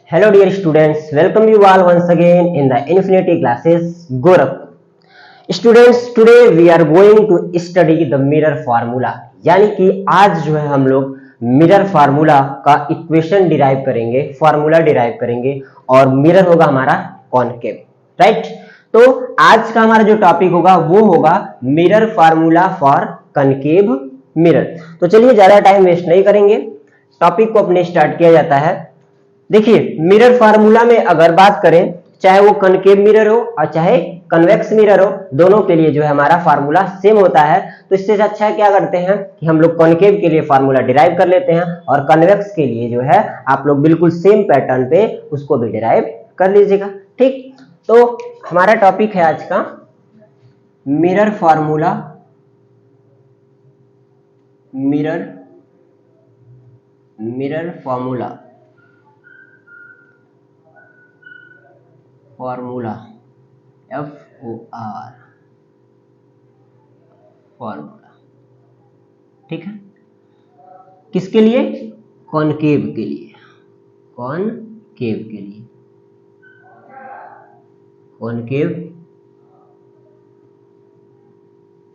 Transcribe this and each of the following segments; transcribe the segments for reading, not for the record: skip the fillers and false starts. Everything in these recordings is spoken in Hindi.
Hello dear students, welcome you all once again in the Infinity classes Gorakhpur. Students, today we are going to study the mirror formula. यानी कि आज जो है हम लोग मिरर फार्मूला का इक्वेशन डिराइव करेंगे, फार्मूला डिराइव करेंगे और मिरर होगा हमारा कॉनकेव, राइट। तो आज का हमारा जो टॉपिक होगा वो होगा mirror formula for concave mirror. तो चलिए ज्यादा टाइम वेस्ट नहीं करेंगे, टॉपिक को अपने स्टार्ट किया जाता है। देखिए मिरर फार्मूला में अगर बात करें, चाहे वो कनकेव मिरर हो और चाहे कन्वेक्स मिरर हो, दोनों के लिए जो है हमारा फार्मूला सेम होता है। तो इससे अच्छा क्या करते हैं कि हम लोग कनकेव के लिए फार्मूला डिराइव कर लेते हैं और कन्वेक्स के लिए जो है आप लोग बिल्कुल सेम पैटर्न पे उसको भी डिराइव कर लीजिएगा, ठीक। तो हमारा टॉपिक है आज का mirror formula, mirror formula FOR formula, ठीक है। किसके लिए? कॉनकेव के लिए, concave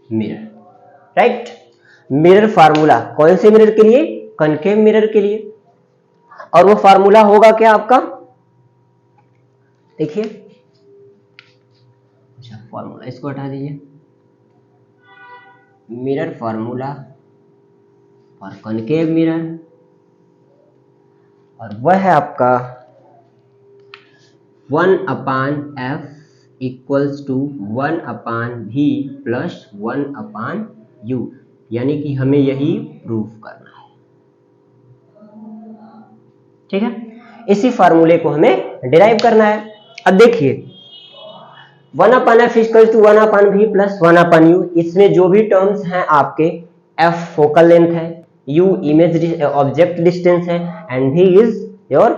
mirror, right. Mirror formula कौन से मिरर के लिए? कॉनकेव मिरर के लिए। और वो फार्मूला होगा क्या आपका? देखिए, अच्छा फार्मूला इसको हटा दीजिए। मिरर फार्मूला और कॉनकेव मिरर, और वह है आपका 1/f equals to 1/v plus 1/u, यानी कि हमें यही प्रूव करना है, ठीक है। इसी फार्मूले को हमें डिराइव करना है। अब देखिए 1/f equals to 1/v plus 1/u, इसमें जो भी टर्म्स हैं आपके, f फोकल लेंथ है, u इमेज ऑब्जेक्ट डिस्टेंस है and v is your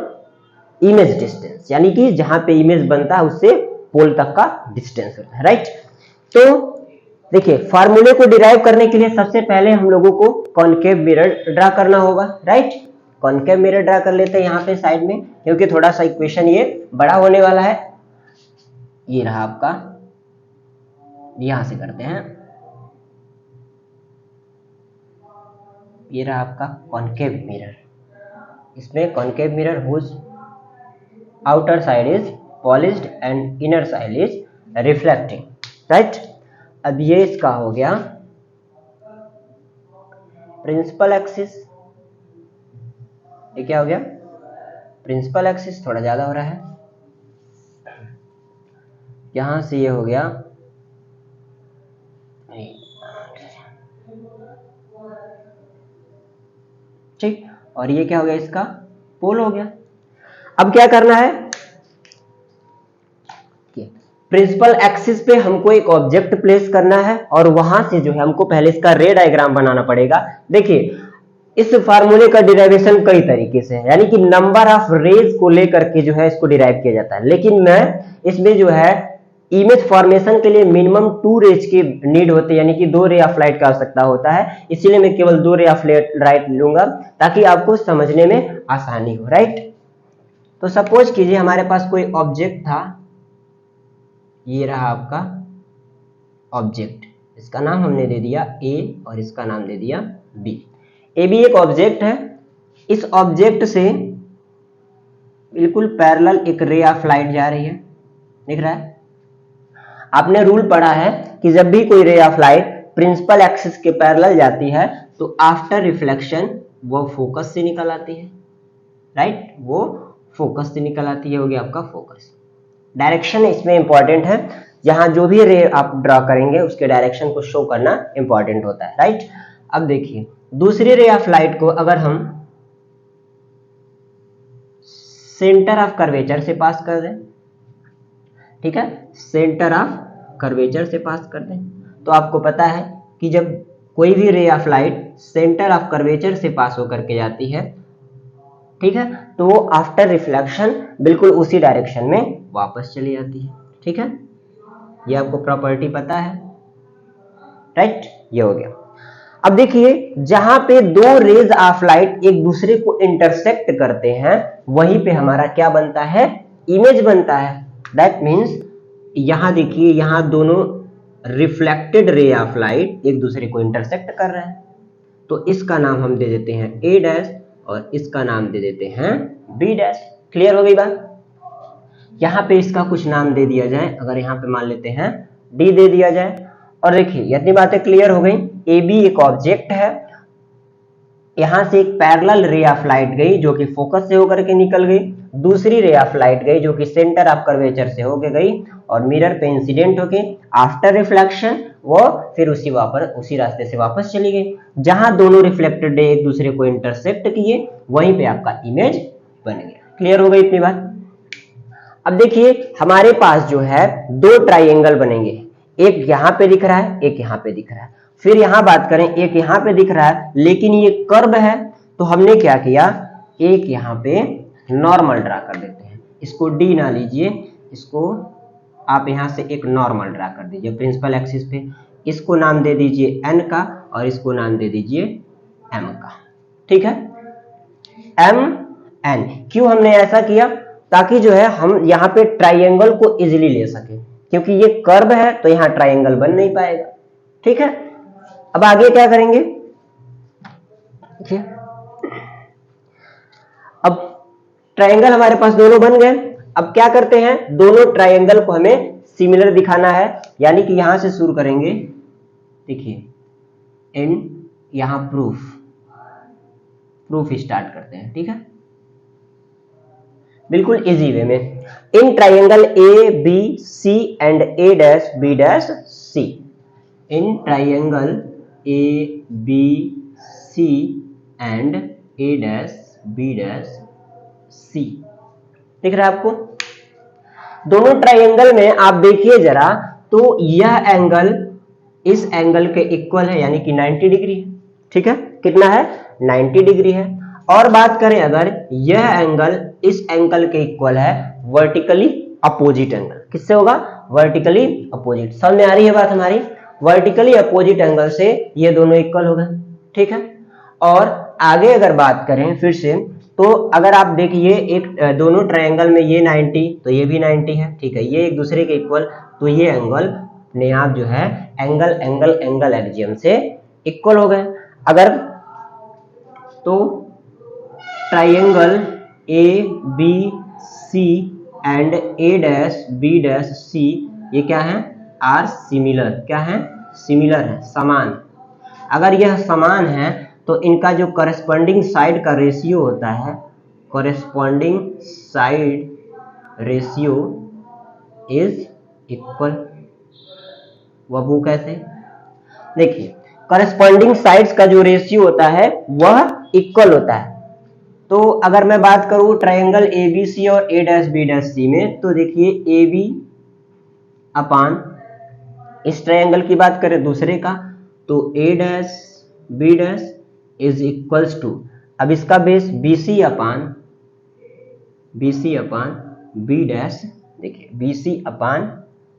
image distance, यानी कि जहां पे इमेज बनता है उससे पोल तक का डिस्टेंस होता है, राइट। तो देखिए फार्मूले को डिराइव करने के लिए सबसे पहले हम लोगों को कॉनकेव मिरर ड्रा करना होगा, राइट। कॉनकेव मिरर ड्रा कर लेते हैं यहाँ पे साइड में, क्योंकि थोड़ा सा इक्वेशन ये बड़ा होने वाला है। ये रहा आपका, यहां से करते हैं, ये रहा आपका कॉनकेव मिरर। इसमें concave mirror whose outer side is polished and inner side is reflecting, right. अब ये इसका हो गया प्रिंसिपल एक्सिस। ये क्या हो गया? Principal axis. थोड़ा ज्यादा हो रहा है, यहां से ये हो गया, ठीक। और ये क्या हो गया? इसका पोल हो गया। अब क्या करना है? प्रिंसिपल एक्सिस पे हमको एक ऑब्जेक्ट प्लेस करना है और वहां से जो है हमको पहले इसका रे डायग्राम बनाना पड़ेगा। देखिए इस फार्मूले का डिराइवेशन कई तरीके से है, यानी कि नंबर ऑफ रेज को लेकर के जो है इसको डिराइव किया जाता है, लेकिन मैं इसमें जो है इमेज फॉर्मेशन के लिए मिनिमम 2 रेज की नीड होती है, यानी कि 2 रे ऑफ लाइट का आवश्यकता होता है। इसीलिए मैं केवल 2 रे ऑफ लाइट लूंगा ताकि आपको समझने में आसानी हो, राइट। तो सपोज कीजिए हमारे पास कोई ऑब्जेक्ट था, ये रहा आपका ऑब्जेक्ट, इसका नाम हमने दे दिया A और इसका नाम दे दिया B। ए भी एक ऑब्जेक्ट है। इस ऑब्जेक्ट से बिल्कुल पैरेलल एक रे ऑफ लाइट जा रही है, दिख रहा है। आपने रूल पढ़ा है कि जब भी कोई ray of light principal axis के पैरेलल जाती है तो आफ्टर रिफ्लेक्शन वो फोकस से निकल आती है, राइट। वो फोकस से निकल आती है, हो गया आपका फोकस। डायरेक्शन इसमें इंपॉर्टेंट है, जहां जो भी रे आप ड्रॉ करेंगे उसके डायरेक्शन को शो करना इंपॉर्टेंट होता है, राइट। अब देखिए दूसरी रे ऑफ लाइट को अगर हम सेंटर ऑफ कर्वेचर से पास कर दें, ठीक है, सेंटर ऑफ कर्वेचर से पास कर दें, तो आपको पता है कि जब कोई भी रे of light centre of curvature से पास होकर के जाती है, ठीक है, तो वो आफ्टर रिफ्लेक्शन बिल्कुल उसी डायरेक्शन में वापस चली जाती है, ठीक है। ये आपको प्रॉपर्टी पता है, राइट। ये हो गया। अब देखिए जहां पे दो रेज ऑफ लाइट एक दूसरे को इंटरसेक्ट करते हैं वहीं पे हमारा क्या बनता है, इमेज बनता है। दैट मीन्स यहां देखिए यहां दोनों रिफ्लेक्टेड रे ऑफ लाइट एक दूसरे को इंटरसेक्ट कर रहे हैं, तो इसका नाम हम दे देते हैं ए डैश और इसका नाम दे देते हैं बी डैश। क्लियर हो गई बात? यहां पे इसका कुछ नाम दे दिया जाए, अगर यहां पे मान लेते हैं डी दे दिया जाए। और देखिए इतनी बातें क्लियर हो गई। ए बी एक ऑब्जेक्ट है, यहां से एक पैरेलल रे ऑफ लाइट गई जो कि फोकस से होकर के निकल गई, दूसरी रे ऑफ लाइट गई जो कि सेंटर ऑफ कर्वेचर से होके गई और मिरर पे इंसिडेंट होके आफ्टर रिफ्लेक्शन वो फिर उसी रास्ते से वापस चली गई। जहां दोनों रिफ्लेक्टेड रे एक दूसरे को इंटरसेक्ट किए वहीं पे आपका इमेज बन गया। क्लियर हो गई इतनी बात? अब देखिए हमारे पास जो है दो ट्राइंगल बनेंगे, एक यहां पे दिख रहा है एक यहां पे दिख रहा है। फिर यहां बात करें, एक यहां पे दिख रहा है लेकिन ये कर्व है, तो हमने क्या किया, एक यहां पे नॉर्मल ड्रा कर देते हैं। इसको डी ना लीजिए, इसको आप यहां से एक नॉर्मल ड्रा कर दीजिए प्रिंसिपल एक्सिस पे। इसको नाम दे दीजिए एन का और इसको नाम दे दीजिए एम का। ठीक है, एम एन। क्यों हमने ऐसा किया? ताकि जो है हम यहाँ पे ट्राइंगल को इजीली ले सके, क्योंकि ये कर्व है तो यहाँ ट्राइंगल बन नहीं पाएगा। ठीक है, अब आगे क्या करेंगे, देखिए अब ट्राइंगल हमारे पास दोनों बन गए। अब क्या करते हैं, दोनों ट्राइंगल को हमें सिमिलर दिखाना है, यानी कि यहां से शुरू करेंगे। देखिए इन यहां प्रूफ स्टार्ट करते हैं। ठीक है, बिल्कुल इजी वे में। In triangle A B C and A dash B dash C, in triangle A B C and A dash B dash C. दिख रहा है आपको? दोनों ट्राइंगल में आप देखिए जरा, तो यह एंगल इस एंगल के इक्वल है, यानी कि 90 डिग्री है। ठीक है, कितना है, 90 डिग्री है। और बात करें अगर यह एंगल इस एंगल के इक्वल है, वर्टिकली अपोजिट एंगल। किससे होगा, वर्टिकली अपोजिट। समझ में आ रही है बात हमारी? वर्टिकली अपोजिट एंगल से ये दोनों इक्वल हो गए। ठीक है, और आगे अगर बात करें फिर से, तो अगर आप देखिए एक दोनों ट्रायंगल में ये 90 तो ये भी 90 है। ठीक है, ये एक दूसरे के इक्वल, तो ये एंगल अपने आप जो है एंगल एंगल एंगल एक्सियम से इक्वल हो गए। अगर तो triangle A B C and A dash B dash C, ये क्या है, आर सिमिलर। क्या है, सिमिलर है, समान। अगर यह समान है तो इनका जो करस्पॉन्डिंग साइड का रेशियो होता है, corresponding side ratio is equal. वो कैसे, देखिए करस्पॉन्डिंग साइड्स का जो रेशियो होता है वह इक्वल होता है। तो अगर मैं बात करूं ट्रायंगल ए बी सी और ए डैश बी डैश सी में, तो देखिए ए बी अपान, इस ट्रायंगल की बात करें दूसरे का, तो A dash B dash is equals to, अब इसका base B C upon B dash, देखिए बी सी अपान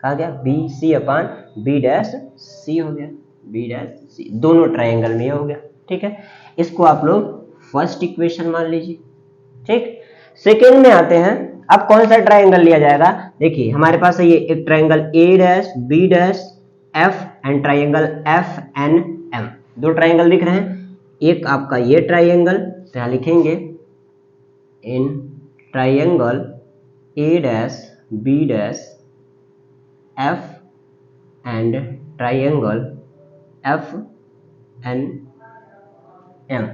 कहा गया, B C upon B dash C हो गया, बी डैश सी, दोनों ट्रायंगल में हो गया। ठीक है, इसको आप लोग फर्स्ट इक्वेशन मान लीजिए। ठीक, सेकेंड में आते हैं। अब कौन सा ट्रायंगल लिया जाएगा, देखिए हमारे पास है ये एक triangle A dash B dash F and triangle F N M, दो ट्रायंगल दिख रहे हैं। एक आपका ये ट्रायंगल, तो यहां लिखेंगे in triangle A dash B dash F and triangle F N M.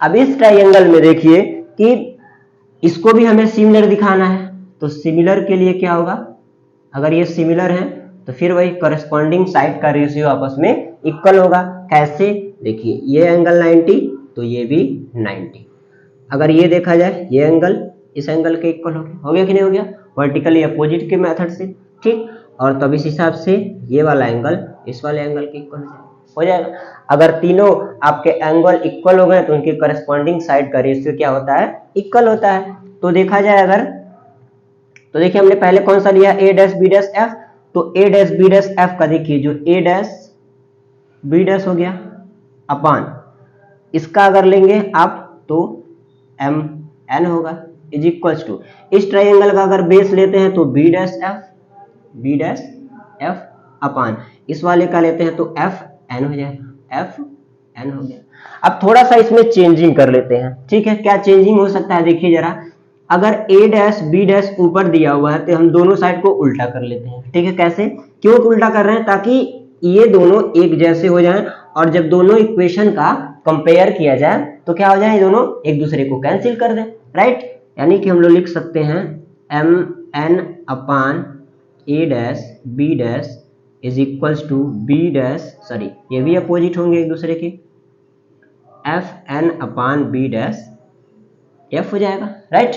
अब इस ट्रायंगल में देखिए कि इसको भी हमें सिमिलर दिखाना है, तो सिमिलर के लिए क्या होगा, अगर ये सिमिलर है तो फिर वही करस्पॉन्डिंग साइड का रेशियो आपस में इक्वल होगा। कैसे, देखिए ये एंगल 90 तो ये भी 90। अगर ये देखा जाए ये एंगल इस एंगल के इक्वल हो गया कि नहीं हो गया, वर्टिकली अपोजिट के मेथड से। ठीक, और तब इस हिसाब से ये वाला एंगल इस वाले एंगल के इक्वल हो जाएगा। अगर तीनों आपके एंगल इक्वल हो गए तो उनके करस्पॉन्डिंग साइड का रेशियो क्या होता है, इक्वल होता है। तो देखा जाए अगर, तो देखिए हमने पहले कौन सा लिया, ए डैश बी डैश एफ, तो A dash B dash F का देखिए जो ए डैश बी डैश हो गया अपान इसका अगर लेंगे आप तो एम एन होगा इज इक्वल्स टू, इस ट्राइंगल का अगर बेस लेते हैं तो बी डैश एफ अपान इस वाले का लेते हैं तो एफ एन हो जाएगा, एफ एन हो गया। अब थोड़ा सा इसमें चेंजिंग कर लेते हैं, ठीक है। क्या चेंजिंग हो सकता है देखिए जरा, अगर ए डैश बी डैश ऊपर दिया हुआ है तो हम दोनों साइड को उल्टा कर लेते हैं, ठीक है। कैसे, क्यों उल्टा कर रहे हैं, ताकि ये दोनों एक जैसे हो जाएं और जब दोनों इक्वेशन का कंपेयर किया जाए तो क्या हो जाए, ये दोनों एक दूसरे को कैंसिल कर दें, राइट। यानी कि हम लोग लिख सकते हैं M N upon A dash B dash is equals to B dash, sorry ये भी अपोजिट होंगे एक दूसरे के, F N upon B dash F हो जाएगा, राइट।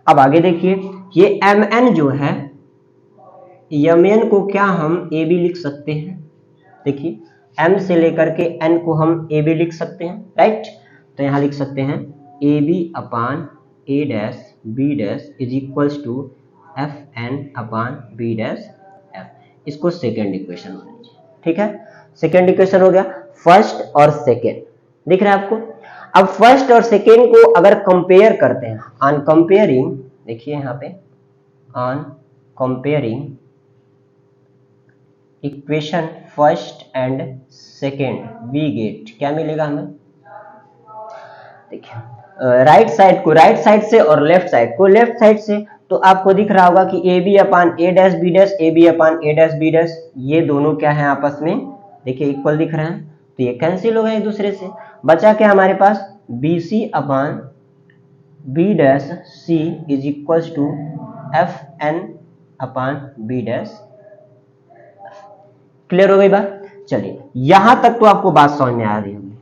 अब आगे देखिए, ये एम एन जो है एम एन को क्या हम ए बी लिख सकते हैं, देखिए m से लेकर के n को हम ए बी लिख सकते हैं, राइट। तो यहां लिख सकते हैं A B upon A dash B dash is equals to F N upon B dash F, इसको सेकेंड इक्वेशन मान लीजिए, ठीक है। सेकेंड इक्वेशन हो गया, फर्स्ट और सेकेंड दिख रहा है आपको। अब फर्स्ट और सेकेंड को अगर कंपेयर करते हैं, ऑन कंपेयरिंग, देखिए यहाँ पे on comparing equation first and second we get, क्या मिलेगा हमें, देखिए राइट साइड को राइट साइड से और लेफ्ट साइड को लेफ्ट साइड से, तो आपको दिख रहा होगा कि A B upon A dash B dash, A B upon A dash B dash, ये दोनों क्या है आपस में, देखिए इक्वल दिख रहे हैं, तो ये कैंसिल हो गए एक दूसरे से। बचा क्या हमारे पास, B C upon B dash C is equals to F N upon B dash. Clear हो गई बात, चलिए यहां तक तो आपको बात समझ में आ रही होगी,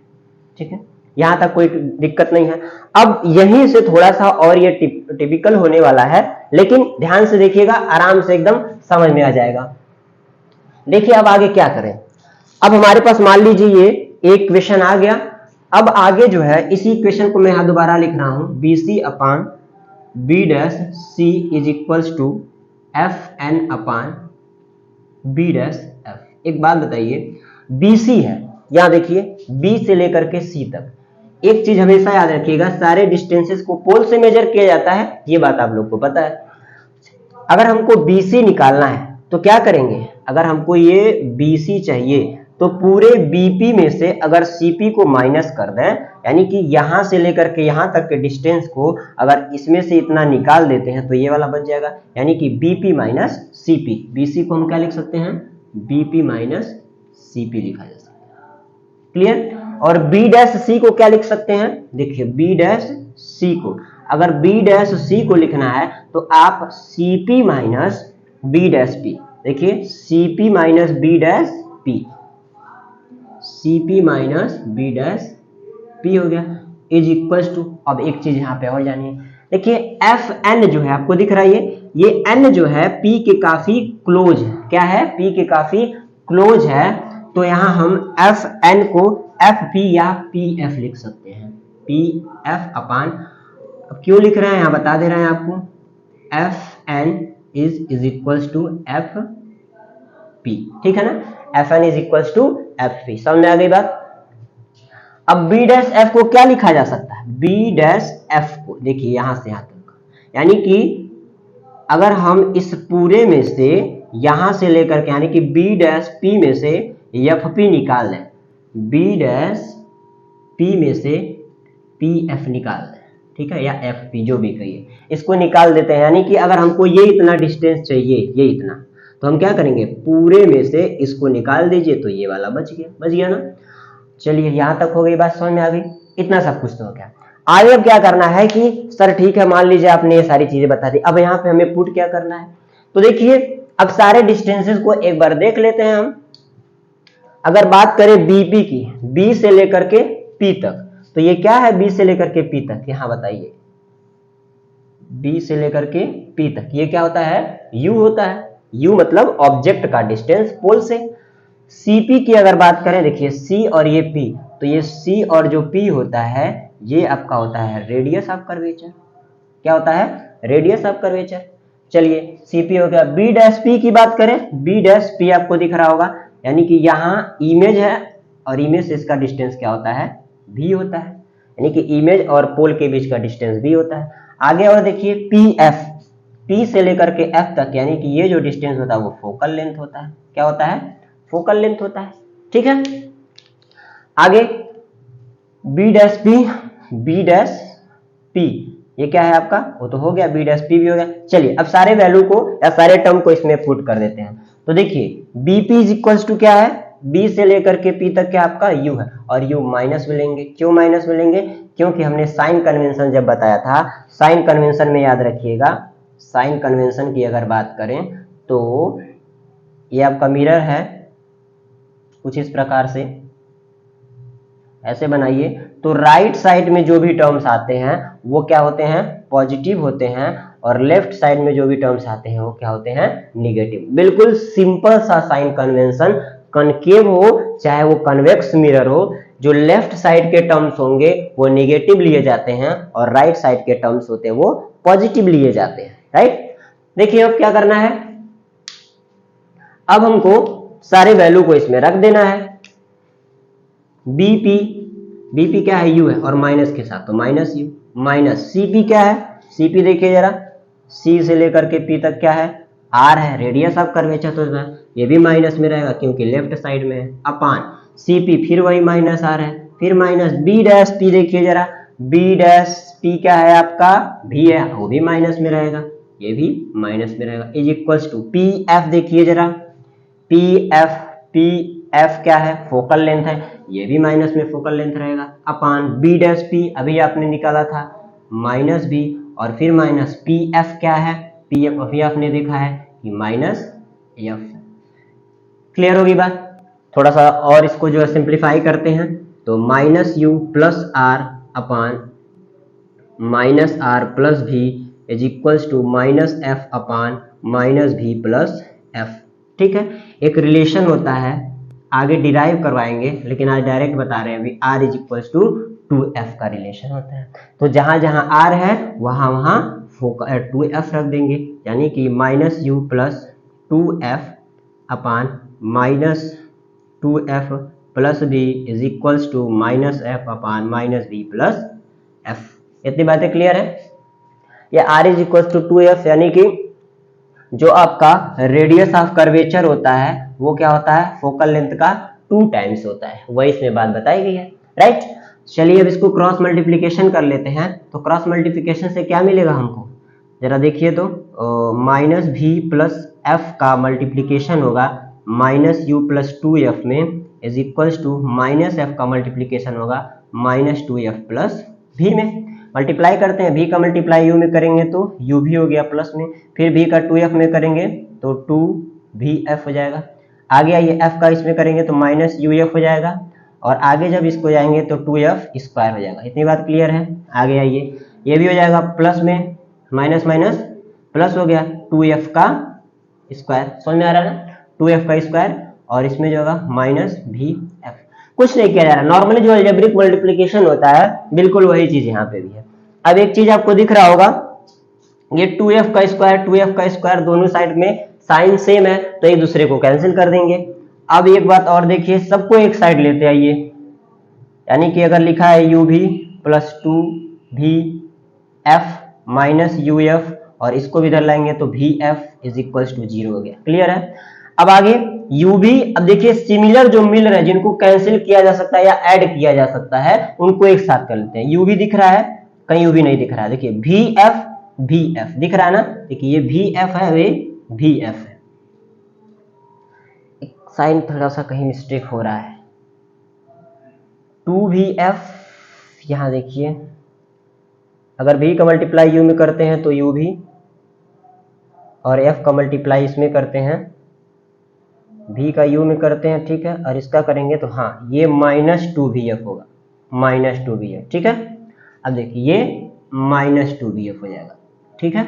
ठीक है, यहां तक कोई दिक्कत नहीं है। अब यहीं से थोड़ा सा और ये टिपिकल होने वाला है, लेकिन ध्यान से देखिएगा, आराम से एकदम समझ में आ जाएगा। देखिए अब आगे क्या करें, अब हमारे पास मान लीजिए ये एक इक्वेशन आ गया। अब आगे जो है इसी इक्वेशन को मैं यहां दोबारा लिख रहा हूं, B C upon B dash C is equals to F N upon B dash F. एक बात बताइए, बी सी है, यहां देखिए बी से लेकर के सी तक, एक चीज हमेशा याद रखिएगा, सारे डिस्टेंसेस को पोल से मेजर किया जाता है, ये बात आप लोग को पता है। अगर हमको बी सी निकालना है तो क्या करेंगे, अगर हमको ये बी सी चाहिए तो पूरे बीपी में से अगर सीपी को माइनस कर दें, यानी कि यहां से लेकर के यहां तक के डिस्टेंस को अगर इसमें से इतना निकाल देते हैं तो ये वाला बच जाएगा, यानी कि बीपी माइनस सीपी। बीसी को हम क्या लिख सकते हैं, बीपी माइनस सीपी लिखा जा सकता है, क्लियर। और बी डैश सी को क्या लिख सकते हैं, देखिए बी डैश सी को, अगर बी डैश सी को लिखना है तो आप CP minus B dash P, देखिए CP minus B dash P, CP minus B dash P हो गया इज इक्वल्स टू, अब एक चीज यहां पे और जानिए, देखिए एफ एन जो है आपको दिख रहा है, ये एन जो है पी के काफी क्लोज है, क्या है, पी के काफी क्लोज है, तो यहां हम एफ एन को एफ पी या पी एफ लिख सकते हैं, पी एफ अपान, अब क्यों लिख रहे हैं यहां बता दे रहे हैं आपको, F N is equals to F P, ठीक है ना, F N is equals to F P, समझ में आ गई बात। अब बी डैश एफ को क्या लिखा जा सकता है, बी डैश एफ को, देखिए यहां से यहां तक, यानी कि अगर हम इस पूरे में से यहां से लेकर के, यानी कि बी डैश पी में से एफ पी निकाल लें, बी डैश पी में से पी एफ निकाल लें, ठीक है, या एफ पी जो भी कहिए, इसको निकाल देते हैं। यानी कि अगर हमको ये इतना डिस्टेंस चाहिए, ये इतना, तो हम क्या करेंगे, पूरे में से इसको निकाल दीजिए तो ये वाला बच गया ना। चलिए यहां तक हो गई बात, समझ में आ गई, इतना सब कुछ तो हो गया। आगे अब क्या करना है कि सर ठीक है, मान लीजिए आपने ये सारी चीजें बता दी, अब यहाँ पे हमें पुट क्या करना है, तो देखिए अब सारे डिस्टेंसेस को एक बार देख लेते हैं हम। अगर बात करें बीपी की, बी से लेकर के पी तक, तो ये क्या है, बी से लेकर के पी तक, यहां बताइए, बी से लेकर के पी तक ये क्या होता है, यू होता है, यू मतलब ऑब्जेक्ट का डिस्टेंस पोल से। सीपी की अगर बात करें, देखिए सी और ये पी, तो ये सी और जो पी होता है ये आपका होता है रेडियस ऑफ कर्वेचर, क्या होता है, रेडियस ऑफ कर्वेचर। चलिए सीपी हो गया। बी डैश पी की बात करें, बी डैश पी आपको दिख रहा होगा, यानी कि यहाँ इमेज है और इमेज से इसका डिस्टेंस क्या होता है, v होता है, यानी कि इमेज और पोल के बीच का डिस्टेंस v होता है। आगे और देखिए pf, p से लेकर के f तक, यानी कि ये जो डिस्टेंस होता है वो फोकल लेंथ होता है। क्या होता है, फोकल लेंथ होता है। ठीक है, आगे b डैश p, ये क्या है आपका, वो तो हो गया, b डैश p भी हो गया। चलिए अब सारे वैल्यू को या सारे टर्म को इसमें पुट कर देते हैं। तो देखिए bp इज इक्वल्स टू क्या है, b से लेकर के p तक क्या आपका u है, और u माइनस में लेंगे। क्यों माइनस में लेंगे, क्योंकि हमने साइन कन्वेंशन जब बताया था, साइन कन्वेंशन में याद रखिएगा, साइन कन्वेंशन की अगर बात करें तो ये आपका मिरर है, कुछ इस प्रकार से ऐसे बनाइए, तो राइट साइड में जो भी टर्म्स आते हैं वो क्या होते हैं, पॉजिटिव होते हैं, और लेफ्ट साइड में जो भी टर्म्स आते हैं वो क्या होते हैं, निगेटिव। बिल्कुल सिंपल सा साइन कन्वेंशन, कनकेव हो चाहे वो कन्वेक्स मिरर हो, जो लेफ्ट साइड के टर्म्स होंगे वो निगेटिव लिए जाते हैं और राइट साइड के टर्म्स होते हैं वो पॉजिटिव लिए जाते हैं। राइट, देखिए अब क्या करना है, अब हमको सारे वैल्यू को इसमें रख देना है। बीपी क्या है, यू है, और माइनस के साथ तो माइनस यू, माइनस सीपी क्या है, सीपी देखिए जरा, सी से लेकर के पी तक क्या है, आर है, रेडियस ऑफ कर्वेचर, तो ये भी माइनस में रहेगा क्योंकि लेफ्ट साइड में है, अपान सीपी फिर वही माइनस आर है, फिर माइनस बी डैश पी, देखिए जरा बी डैश पी क्या है आपका, भी है, वो भी माइनस में रहेगा, ये भी माइनस में रहेगा, is equals to P F, देखिए जरा पी एफ क्या है, फोकल लेंथ है, ये भी माइनस में फोकल लेंथ रहेगा, अपान बी डैश पी अभी आपने निकाला था माइनस बी, और फिर माइनस पी एफ क्या है, पी एफ अभी आपने देखा है कि माइनस एफ। क्लियर होगी बात, थोड़ा सा और इसको जो है सिंप्लीफाई करते हैं, तो minus U plus R upon minus R plus B is equals to minus F upon minus B plus F. ठीक है, एक रिलेशन होता है, आगे डिराइव करवाएंगे, लेकिन आज डायरेक्ट बता रहे हैं अभी, r is equals to 2f का रिलेशन होता है। तो जहां जहां r है वहां वहां 2f रख देंगे, यानी कि minus U plus 2f upon minus 2f plus B is equals to minus F upon minus B plus F. इतनी बातें क्लियर है। ये r is equals to 2f, यानी कि जो आपका रेडियस ऑफ कर्वेचर होता है वो क्या होता है, फोकल लेंथ का 2 टाइम्स होता है, वही इसमें बात बताई गई है। राइट, चलिए अब इसको क्रॉस मल्टीप्लिकेशन कर लेते हैं। तो क्रॉस मल्टीप्लिकेशन से क्या मिलेगा हमको, जरा देखिए, तो माइनस भी प्लस एफ का मल्टीप्लिकेशन होगा माइनस यू प्लस 2f में, is equals to minus F का मल्टीप्लिकेशन होगा माइनस 2f प्लस भी में। मल्टीप्लाई करते हैं, v का मल्टीप्लाई u में करेंगे तो u भी हो गया प्लस में, फिर v का 2f में करेंगे तो 2vf हो जाएगा। आगे आइए f का इसमें करेंगे तो माइनस uf हो जाएगा, और आगे जब इसको जाएंगे तो 2f स्क्वायर हो जाएगा। इतनी बात क्लियर है। आगे आइए, ये भी हो जाएगा प्लस में, माइनस माइनस प्लस हो गया, 2f का स्क्वायर, समझ में आ रहा है ना, 2f का स्क्वायर, और इसमें जो होगा माइनस vf। कुछ नहीं किया जा रहा, नॉर्मली जो अलजेब्रिक मल्टीप्लिकेशन होता है बिल्कुल वही चीज यहाँ पे भी है। अब एक चीज आपको दिख रहा होगा, ये 2f का स्क्वायर दोनों साइड में साइन सेम है तो एक दूसरे को कैंसिल कर देंगे। अब एक बात और देखिए, सबको एक साइड लेते आइए, यानी कि अगर लिखा है u भी प्लस 2vf माइनस uf, और इसको भी इधर लाएंगे तो vf इज इक्वल्स टू 0 हो गया। क्लियर है। अब आगे u भी, अब देखिए सिमिलर जो मिल रहे हैं जिनको कैंसिल किया जा सकता है या ऐड किया जा सकता है उनको एक साथ कर लेते हैं। u भी दिख रहा है, कहीं u भी नहीं दिख रहा है, देखिए vf दिख रहा है ना, देखिए ये vf है, वे vf है, साइन थोड़ा सा कहीं मिस्टेक हो रहा है, 2vf यहां देखिए, अगर v का मल्टीप्लाई u में करते हैं तो u भी, और f का मल्टीप्लाई इसमें करते हैं, v का u में करते हैं, ठीक है, और इसका करेंगे तो हाँ ये माइनस 2vf होगा, माइनस 2vf। ठीक है, अब देखिए ये माइनस 2vf हो जाएगा। ठीक है,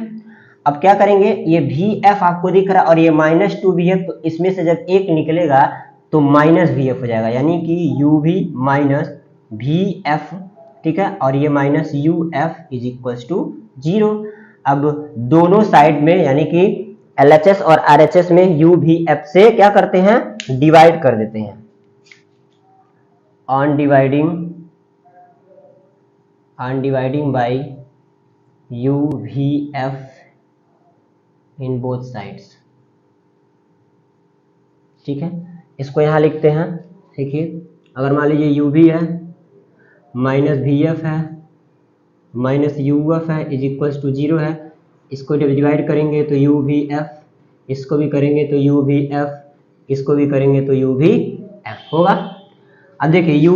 अब क्या करेंगे, ये vf आपको दिख रहा है और ये माइनस 2vf, तो इसमें से जब एक निकलेगा तो माइनस vf हो जाएगा, यानी कि u भी माइनस vf। ठीक है, और ये minus uf is equals to 0। अब दोनों साइड में यानी कि LHS और RHS में u भी f से क्या करते हैं, डिवाइड कर देते हैं। On dividing by UVF in both sides. ठीक है, इसको यहां लिखते हैं। देखिए, अगर मान लीजिए UV है माइनस VF है माइनस UF है इज इक्वल्स टू 0 है, इसको जब डिवाइड करेंगे तो UVF, इसको भी करेंगे तो UVF, इसको भी करेंगे तो UVF होगा। अब देखिए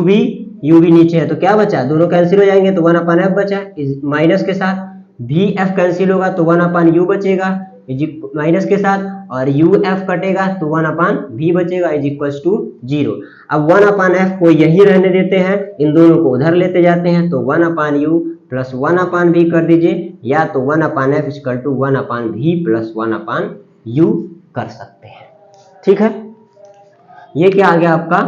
UV नीचे है तो क्या बचा, दोनों कैंसिल हो जाएंगे तो 1/f बचा, माइनस के साथ VF कैंसिल होगा तो 1/u बचेगा माइनस के साथ, और UF कटेगा तो 1/v बचेगा इज इक्वल्स टू 0। अब 1/f को यही रहने देते हैं, इन दोनों को उधर लेते जाते हैं तो 1/u प्लस 1/v कर दीजिए, या तो 1/f equal to 1/v plus 1/u कर सकते हैं। ठीक है, ये क्या आ गया आपका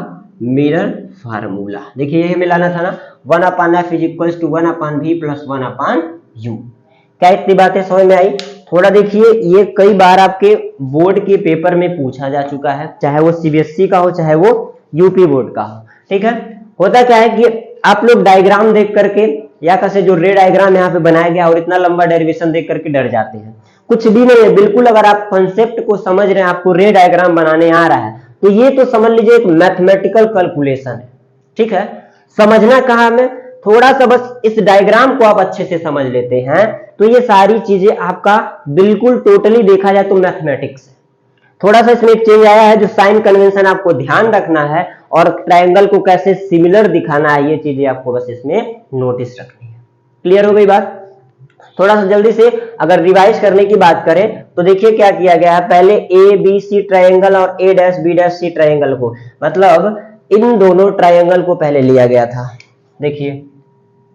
मिरर फार्मूला। देखिए ये मिलाना था ना, 1/f is equals to 1/v plus 1/u। क्या इतनी बातें समझ में आई? थोड़ा देखिए, ये कई बार आपके बोर्ड के पेपर में पूछा जा चुका है, चाहे वो CBSE का हो चाहे वो UP बोर्ड का हो। ठीक है, होता क्या है कि आप लोग डायग्राम देख करके या कैसे जो रे डायग्राम यहाँ पे बनाया गया और इतना लंबा डेरिवेशन देख करके डर जाते हैं। कुछ भी नहीं है, बिल्कुल अगर आप कॉन्सेप्ट को समझ रहे हैं, आपको रे डायग्राम बनाने आ रहा है, तो ये तो समझ लीजिए एक मैथमेटिकल कैलकुलेशन है। ठीक है, समझना कहाँ हमें, थोड़ा सा बस इस डायग्राम को आप अच्छे से समझ लेते हैं तो ये सारी चीजें आपका बिल्कुल टोटली देखा जाए तो मैथमेटिक्स है। थोड़ा सा इसमें चेंज आया है, जो साइन कन्वेंशन आपको ध्यान रखना है और ट्रायंगल को कैसे सिमिलर दिखाना है, ये चीजें आपको बस इसमें नोटिस रखनी है। क्लियर हो गई बात? थोड़ा सा जल्दी से अगर रिवाइज करने की बात करें तो देखिए क्या किया गया है, पहले ABC ट्रायंगल और A'-B'-C ट्रायंगल को, मतलब इन दोनों ट्रायंगल को पहले लिया गया था। देखिए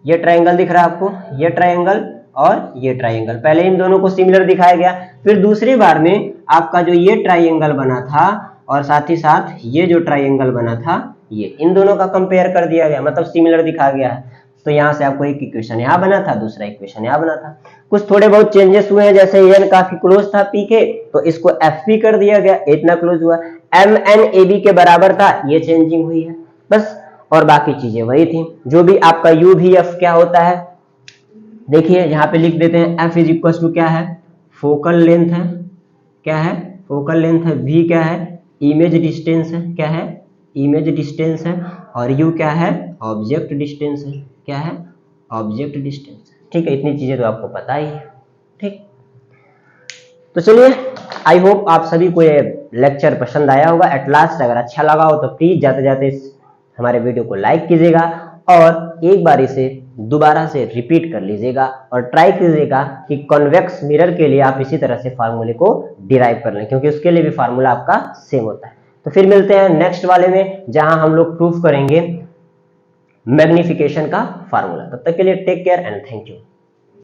ये ट्रायंगल दिख रहा है आपको, ये ट्रायंगल और ये ट्रायंगल, पहले इन दोनों को सिमिलर दिखाया गया। फिर दूसरी बार में आपका जो ये ट्रायंगल बना था और साथ ही साथ ये जो ट्रायंगल बना था, ये इन दोनों का कंपेयर कर दिया गया, मतलब सिमिलर दिखा गया है। तो यहाँ से आपको एक इक्वेशन यहाँ बना था, दूसरा इक्वेशन यहाँ बना था। कुछ थोड़े बहुत चेंजेस हुए हैं, जैसे n काफी क्लोज था P के तो इसको FP कर दिया गया, इतना क्लोज हुआ। MN AB के बराबर था, ये चेंजिंग हुई है बस, और बाकी चीजें वही थी। जो भी आपका UVF क्या होता है, देखिए यहाँ पे लिख देते हैं, F इज इक्वल टू क्या है, फोकल लेंथ है, क्या है, फोकल लेंथ है, V क्या है, इमेज डिस्टेंस है, क्या है, इमेज डिस्टेंस है, और U क्या है, ऑब्जेक्ट डिस्टेंस है, क्या है, ऑब्जेक्ट डिस्टेंस। ठीक है, इतनी चीजें तो आपको पता ही है। ठीक, तो चलिए, आई होप आप सभी को ये लेक्चर पसंद आया होगा। एट लास्ट अगर अच्छा लगा हो तो प्लीज जाते जाते हमारे वीडियो को लाइक कीजिएगा और एक बार इसे दोबारा से रिपीट कर लीजिएगा और ट्राई कीजिएगा कि कॉन्वेक्स मिरर के लिए आप इसी तरह से फार्मूले को डिराइव कर लें, क्योंकि उसके लिए भी फार्मूला आपका सेम होता है। तो फिर मिलते हैं नेक्स्ट वाले में, जहां हम लोग प्रूफ करेंगे मैग्निफिकेशन का फार्मूला। तब तक के लिए take care and thank you.